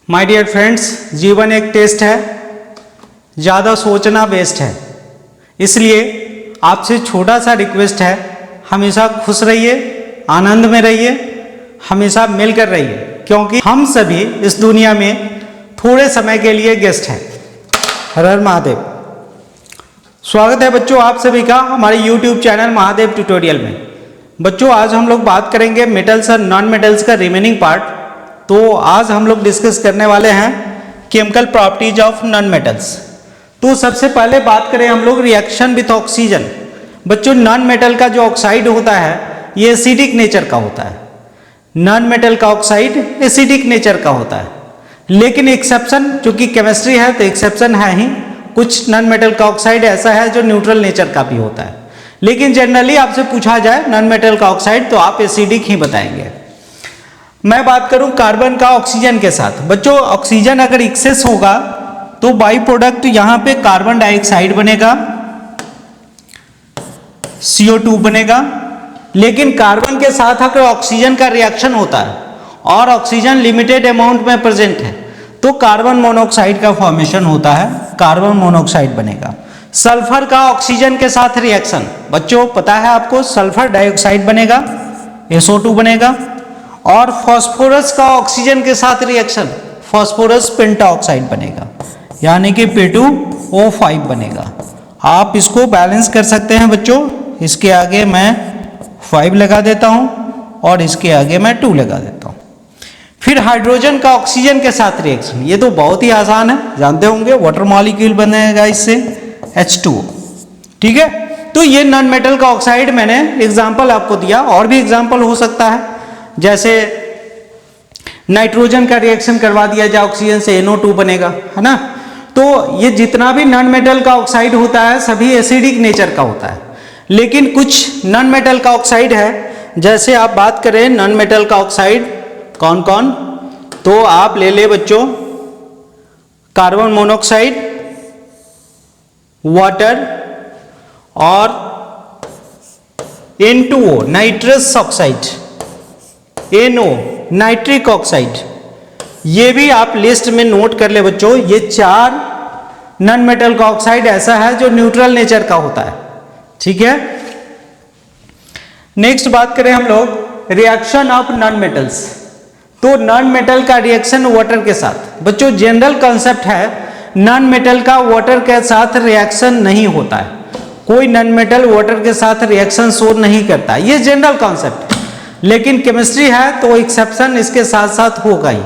My dear friends, जीवन एक test है, ज़्यादा सोचना वेस्ट है। इसलिए आपसे छोटा सा रिक्वेस्ट है, हमेशा खुश रहिए, आनंद में रहिए, हमेशा मिलकर रहिए, क्योंकि हम सभी इस दुनिया में थोड़े समय के लिए गेस्ट हैं। हर हर महादेव। स्वागत है बच्चों आप सभी का हमारे YouTube चैनल महादेव ट्यूटोरियल में। बच्चों आज हम लोग बात करेंगे मेटल्स और नॉन मेटल्स का रिमेनिंग पार्ट। तो आज हम लोग डिस्कस करने वाले हैं chemical properties of non metals. तो सबसे पहले बात करें हम लोग रिएक्शन विथ ऑक्सीजन। बच्चों नॉन मेटल का जो ऑक्साइड होता है ये एसिडिक नेचर का होता है। नॉन मेटल का ऑक्साइड एसिडिक नेचर का होता है, लेकिन एक्सेप्शन चूंकि केमिस्ट्री है तो एक्सेप्शन है ही। कुछ नॉन मेटल का ऑक्साइड ऐसा है जो न्यूट्रल नेचर का भी होता है, लेकिन जनरली आपसे पूछा जाए नॉन मेटल का ऑक्साइड तो आप एसिडिक ही बताएंगे। मैं बात करूं कार्बन का ऑक्सीजन के साथ। बच्चों ऑक्सीजन अगर एक्सेस होगा तो बाई प्रोडक्ट यहां पे कार्बन डाइऑक्साइड बनेगा, CO2 बनेगा। लेकिन कार्बन के साथ अगर ऑक्सीजन का रिएक्शन होता है और ऑक्सीजन लिमिटेड अमाउंट में प्रेजेंट है तो कार्बन मोनोऑक्साइड का फॉर्मेशन होता है, कार्बन मोनोऑक्साइड बनेगा। सल्फर का ऑक्सीजन के साथ रिएक्शन, बच्चों पता है आपको, सल्फर डाइऑक्साइड बनेगा, SO2 बनेगा। और फास्फोरस का ऑक्सीजन के साथ रिएक्शन, फास्फोरस पेंटाऑक्साइड बनेगा, यानी कि P2O5 बनेगा। आप इसको बैलेंस कर सकते हैं बच्चों। इसके आगे मैं 5 लगा देता हूं और इसके आगे मैं 2 लगा देता हूं। फिर हाइड्रोजन का ऑक्सीजन के साथ रिएक्शन, ये तो बहुत ही आसान है, जानते होंगे, वाटर मॉलिक्यूल बनेगा इससे H2O। ठीक है, तो ये नॉन मेटल का ऑक्साइड मैंने एग्जांपल आपको दिया, और भी एग्जांपल हो सकता है, जैसे नाइट्रोजन का रिएक्शन करवा दिया जाए ऑक्सीजन से NO2 बनेगा, है ना। तो ये जितना भी नॉन मेटल का ऑक्साइड होता है सभी एसिडिक नेचर का होता है, लेकिन कुछ नॉन मेटल का ऑक्साइड है, जैसे आप बात करें नॉन मेटल का ऑक्साइड कौन कौन, तो आप ले ले बच्चों कार्बन मोनोऑक्साइड, वाटर और N2O nitrous oxide, NO nitric oxide. ये भी आप लिस्ट में नोट कर ले बच्चों। ये 4 नॉन मेटल का ऑक्साइड ऐसा है जो न्यूट्रल नेचर का होता है। ठीक है, नेक्स्ट बात करें हम लोग रिएक्शन ऑफ नॉन मेटल्स। तो नॉन मेटल का रिएक्शन वाटर के साथ, बच्चों जनरल कॉन्सेप्ट है नॉन मेटल का वाटर के साथ रिएक्शन नहीं होता है। कोई नॉन मेटल वाटर के साथ रिएक्शन शो नहीं करता, ये जनरल कॉन्सेप्ट है। लेकिन केमिस्ट्री है तो एक्सेप्शन इसके साथ साथ होगा ही।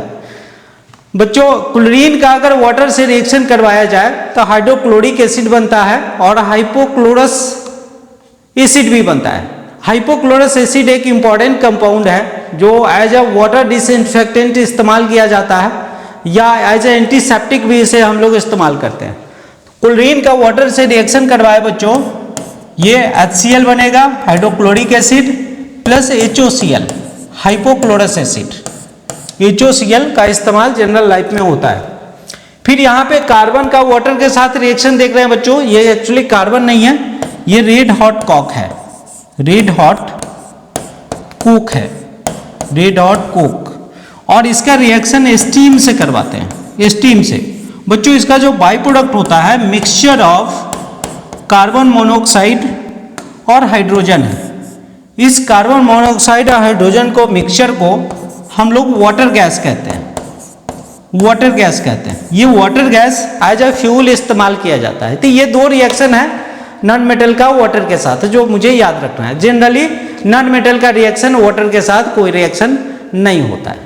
बच्चों क्लोरीन का अगर वाटर से रिएक्शन करवाया जाए तो हाइड्रोक्लोरिक एसिड बनता है और हाइपोक्लोरस एसिड भी बनता है। हाइपोक्लोरस एसिड एक इंपॉर्टेंट कंपाउंड है जो एज अ वाटर डिसइंफेक्टेंट इस्तेमाल किया जाता है, या एज ए एंटीसेप्टिक भी इसे हम लोग इस्तेमाल करते हैं। क्लोरीन का वाटर से रिएक्शन करवाए बच्चों, ये HCl बनेगा, hydrochloric acid plus HOCl, hypochlorous acid. HOCl का इस्तेमाल जनरल लाइफ में होता है। फिर यहाँ पे कार्बन का वाटर के साथ रिएक्शन देख रहे हैं बच्चों, ये एक्चुअली कार्बन नहीं है, ये रेड हॉट कॉक है, रेड हॉट कोक है, रेड हॉट कोक। और इसका रिएक्शन स्टीम से करवाते हैं, स्टीम से। बच्चों इसका जो बाई प्रोडक्ट होता है मिक्सचर ऑफ कार्बन मोनोऑक्साइड और हाइड्रोजन है। इस कार्बन मोनोऑक्साइड और हाइड्रोजन को मिक्सचर को हम लोग वाटर गैस कहते हैं, वाटर गैस कहते हैं। ये water gas as a fuel इस्तेमाल किया जाता है। तो ये 2 रिएक्शन है नॉन मेटल का वाटर के साथ जो मुझे याद रखना है। जनरली नॉन मेटल का रिएक्शन वाटर के साथ कोई रिएक्शन नहीं होता है।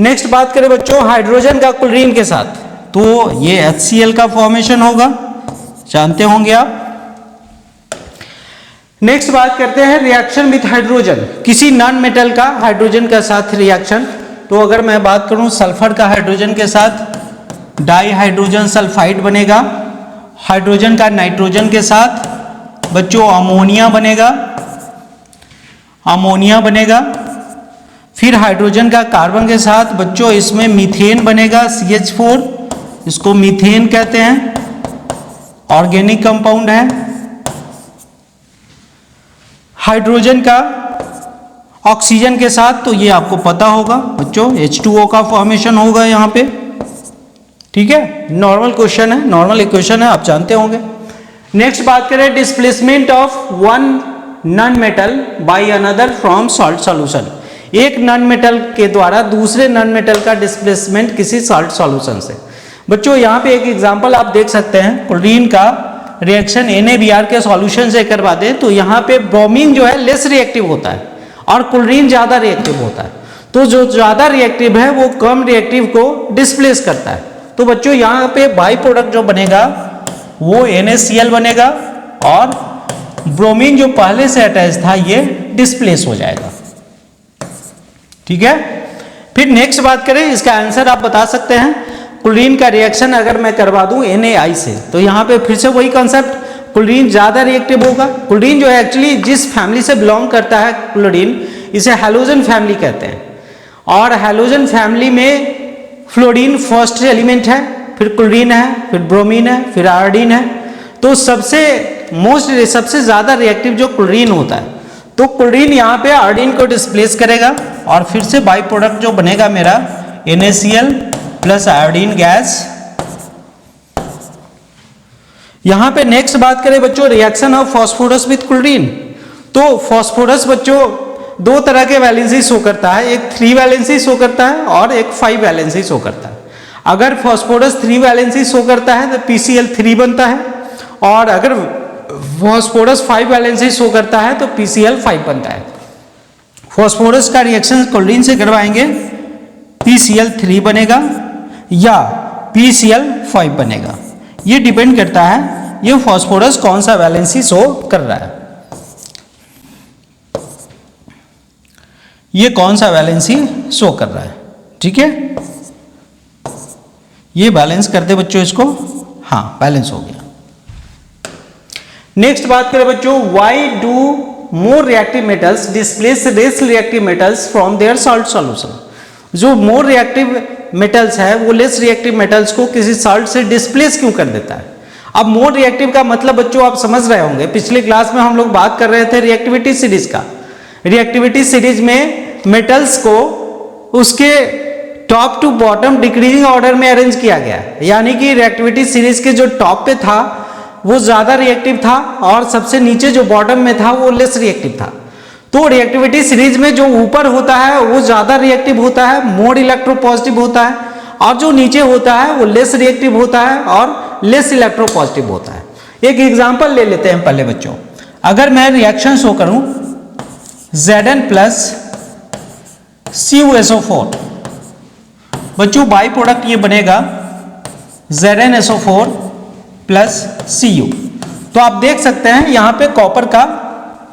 नेक्स्ट बात करें बच्चों हाइड्रोजन का क्लोरीन के साथ, तो ये HCl का फॉर्मेशन होगा, जानते होंगे आप। नेक्स्ट बात करते हैं रिएक्शन विथ हाइड्रोजन, किसी नॉन मेटल का हाइड्रोजन के साथ रिएक्शन। तो अगर मैं बात करूं सल्फर का हाइड्रोजन के साथ डाई हाइड्रोजन सल्फाइड बनेगा, हाइड्रोजन का नाइट्रोजन के साथ बच्चों अमोनिया बनेगा, अमोनिया बनेगा। फिर हाइड्रोजन का कार्बन के साथ बच्चों इसमें मीथेन बनेगा, CH4, इसको मीथेन कहते हैं, ऑर्गेनिक कंपाउंड है। हाइड्रोजन का ऑक्सीजन के साथ, तो ये आपको पता होगा बच्चों H2O का फॉर्मेशन होगा यहाँ पे। ठीक है, नॉर्मल क्वेश्चन है, नॉर्मल इक्वेशन है, आप जानते होंगे। नेक्स्ट बात करें displacement of one non metal by another from salt solution. एक नॉन मेटल के द्वारा दूसरे नॉन मेटल का डिस्प्लेसमेंट किसी सॉल्ट सॉल्यूशन से। बच्चों यहाँ पे एक एग्जांपल आप देख सकते हैं, क्लोरीन का रिएक्शन NaBr के सॉल्यूशन से करवा दें तो यहाँ पे ब्रोमीन जो है लेस रिएक्टिव होता है और क्लोरीन ज्यादा रिएक्टिव होता है। तो जो ज्यादा रिएक्टिव है वो कम रिएक्टिव को डिस्प्लेस करता है। तो बच्चों यहाँ पे बाई प्रोडक्ट जो बनेगा वो NaCl बनेगा और ब्रोमीन जो पहले से अटैच था ये डिस्प्लेस हो जाएगा। ठीक है, फिर नेक्स्ट बात करें, इसका आंसर आप बता सकते हैं। क्लोरीन का रिएक्शन अगर मैं करवा दूं NaI से तो यहाँ पे फिर से वही कॉन्सेप्ट, क्लोरीन ज्यादा रिएक्टिव होगा। क्लोरीन जो है एक्चुअली जिस फैमिली से बिलोंग करता है क्लोरीन, इसे हैलोजन फैमिली कहते हैं। और हैलोजन फैमिली में फ्लोरीन फर्स्ट एलिमेंट है, फिर क्लोरीन है, फिर ब्रोमीन है, फिर आयोडीन है। तो सबसे ज्यादा रिएक्टिव जो क्लोरीन होता है, तो क्लोरीन यहाँ पे आयोडीन को डिस्प्लेस करेगा और फिर से बाई प्रोडक्ट जो बनेगा मेरा NaCl प्लस आयोडीन गैस। यहां पे नेक्स्ट बात करें बच्चों reaction of phosphorus with chlorine. तो फास्फोरस बच्चों दो तरह के वैलेंसी शो करता है, एक 3 वैलेंसी शो करता है और एक 5 वैलेंसी शो करता है। अगर फास्फोरस 3 वैलेंसी शो करता है तो PCl3 बनता है, और अगर फास्फोरस 5 वैलेंसी शो करता है तो PCl5 बनता है। फास्फोरस का रिएक्शन क्लोरीन से करवाएंगे, PCl3 बनेगा या PCl5 बनेगा। ये डिपेंड करता है ये फास्फोरस कौन सा वैलेंसी शो कर रहा है, ये कौन सा वैलेंसी शो कर रहा है। ठीक है, ये बैलेंस कर दे बच्चों इसको, हाँ बैलेंस हो गया। नेक्स्ट बात करें बच्चों, why do more reactive metals displace less reactive metals from their salt solution. जो मोर रिएक्टिव मेटल्स है वो लेस रिएक्टिव मेटल्स को किसी सॉल्ट से डिस्प्लेस क्यों कर देता है। अब मोर रिएक्टिव का मतलब बच्चों आप समझ रहे होंगे, पिछले क्लास में हम लोग बात कर रहे थे रिएक्टिविटी सीरीज का। रिएक्टिविटी सीरीज में मेटल्स को उसके top to bottom decreasing order में अरेंज किया गया है, यानी कि रिएक्टिविटी सीरीज के जो टॉप पे था वो ज्यादा रिएक्टिव था और सबसे नीचे जो बॉटम में था वो लेस रिएक्टिव था। तो रिएक्टिविटी सीरीज में जो ऊपर होता है वो ज्यादा रिएक्टिव होता है, मोर इलेक्ट्रोपॉजिटिव होता है, और जो नीचे होता है वो लेस रिएक्टिव होता है और लेस इलेक्ट्रोपॉजिटिव होता है। एक एग्जांपल ले लेते हैं पहले बच्चों, अगर मैं रिएक्शन शो करूं Zn प्लस CuSO4, बच्चों बाई प्रोडक्ट ये बनेगा ZnSO4 प्लस Cu। तो आप देख सकते हैं यहां पे कॉपर का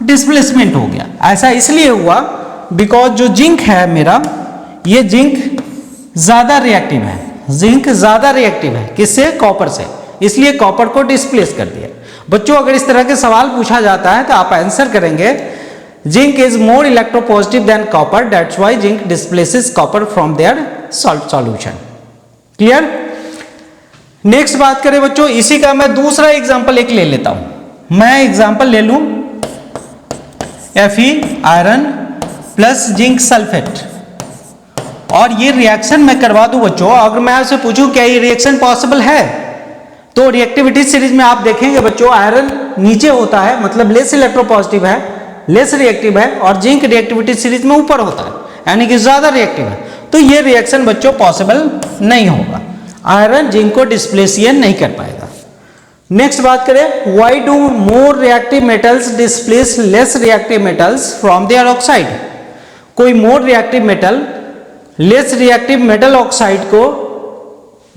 डिस्प्लेसमेंट हो गया। ऐसा इसलिए हुआ बिकॉज जो जिंक है मेरा, ये जिंक ज्यादा रिएक्टिव है, जिंक ज्यादा रिएक्टिव है किससे, कॉपर से, इसलिए कॉपर को डिस्प्लेस कर दिया। बच्चों अगर इस तरह के सवाल पूछा जाता है तो आप आंसर करेंगे zinc is more electropositive than copper, that's why zinc displaces copper from their salt solution. Clear. Next बात करें बच्चों, इसी का मैं दूसरा एग्जांपल एक ले लेता हूं। मैं एग्जांपल ले लूं Fe iron plus zinc sulphate, और ये रिएक्शन मैं करवा दूं बच्चों। अगर मैं आपसे पूछूं क्या ये रिएक्शन पॉसिबल है, तो रिएक्टिविटी सीरीज में आप देखेंगे बच्चों आयरन नीचे होता है, मतलब लेस इलेक्ट्रोपॉजिटिव है, लेस रिएक्टिव है, और जिंक रिएक्टिविटी सीरीज में ऊपर होता है, यानी कि ज्यादा रिएक्टिव है। तो ये रिएक्शन बच्चों पॉसिबल नहीं होगा, आयरन जिंक को डिस्प्लेस नहीं कर पाएगा। नेक्स्ट बात करें, why do more reactive metals displace less reactive metals from their oxide. कोई more reactive metal less reactive metal oxide को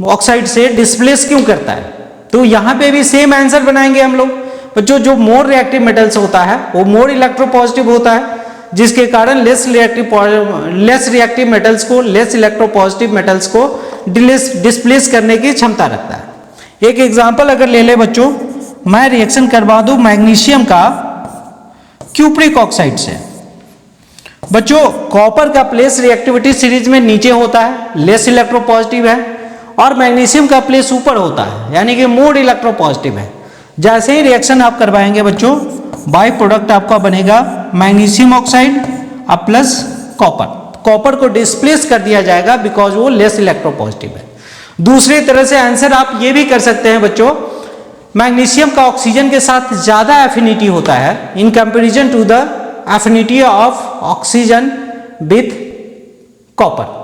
ऑक्साइड से डिस्प्लेस क्यों करता है। तो यहां पे भी सेम आंसर बनाएंगे हम लोग बच्चों। जो मोर रिएक्टिव मेटल्स होता है वो मोर इलेक्ट्रोपॉजिटिव होता है, जिसके कारण लेस रिएक्टिव मेटल्स को, लेस इलेक्ट्रोपॉजिटिव मेटल्स को डिस्प्लेस करने की क्षमता रखता है। एक एग्जांपल अगर ले ले बच्चों, मैं रिएक्शन करवा दूं मैग्नीशियम का क्यूप्रिक ऑक्साइड से। बच्चों कॉपर का प्लेस रिएक्टिविटी सीरीज में नीचे होता है, लेस इलेक्ट्रोपॉजिटिव है, और मैग्नीशियम का प्लेस ऊपर होता है, यानी कि मोर इलेक्ट्रोपॉजिटिव है। जैसे ही रिएक्शन आप करवाएंगे बच्चों, बाई प्रोडक्ट आपका बनेगा मैग्नीशियम ऑक्साइड अब प्लस कॉपर, कॉपर को डिस्प्लेस कर दिया जाएगा बिकॉज वो लेस इलेक्ट्रोपॉजिटिव है। दूसरी तरह से आंसर आप ये भी कर सकते हैं बच्चों, मैग्नीशियम का ऑक्सीजन के साथ ज्यादा एफिनिटी होता है in comparison to the affinity of oxygen with copper.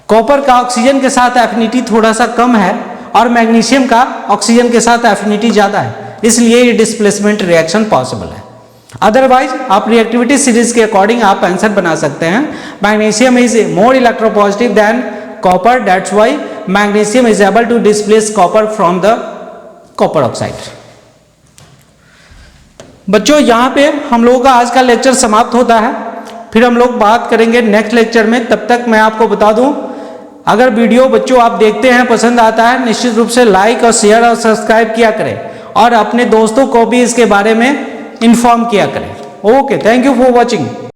Copper का ऑक्सीजन के साथ एफिनिटी थोड़ा सा कम है और मैग्नीशियम का ऑक्सीजन के साथ एफिनिटी ज्यादा है, इसलिए ये डिस्प्लेसमेंट रिएक्शन पॉसिबल है। अदरवाइज आप रिएक्टिविटी सीरीज के अकॉर्डिंग आप आंसर बना सकते हैं। Magnesium is more electropositive than copper, that's why magnesium is able to displace copper from the copper oxide. बच्चों यहाँ पे हम लोगों का आज का लेक्चर समाप्त होता है, फिर हम लोग बात करेंगे नेक्स्ट लेक्चर में। तब तक मैं आपको बता दूं, अगर वीडियो बच्चों आप देखते हैं पसंद आता है, निश्चित रूप से लाइक और शेयर और सब्सक्राइब किया करें और अपने दोस्तों को भी इसके बारे में इन्फॉर्म किया करें। Okay, thank you for watching.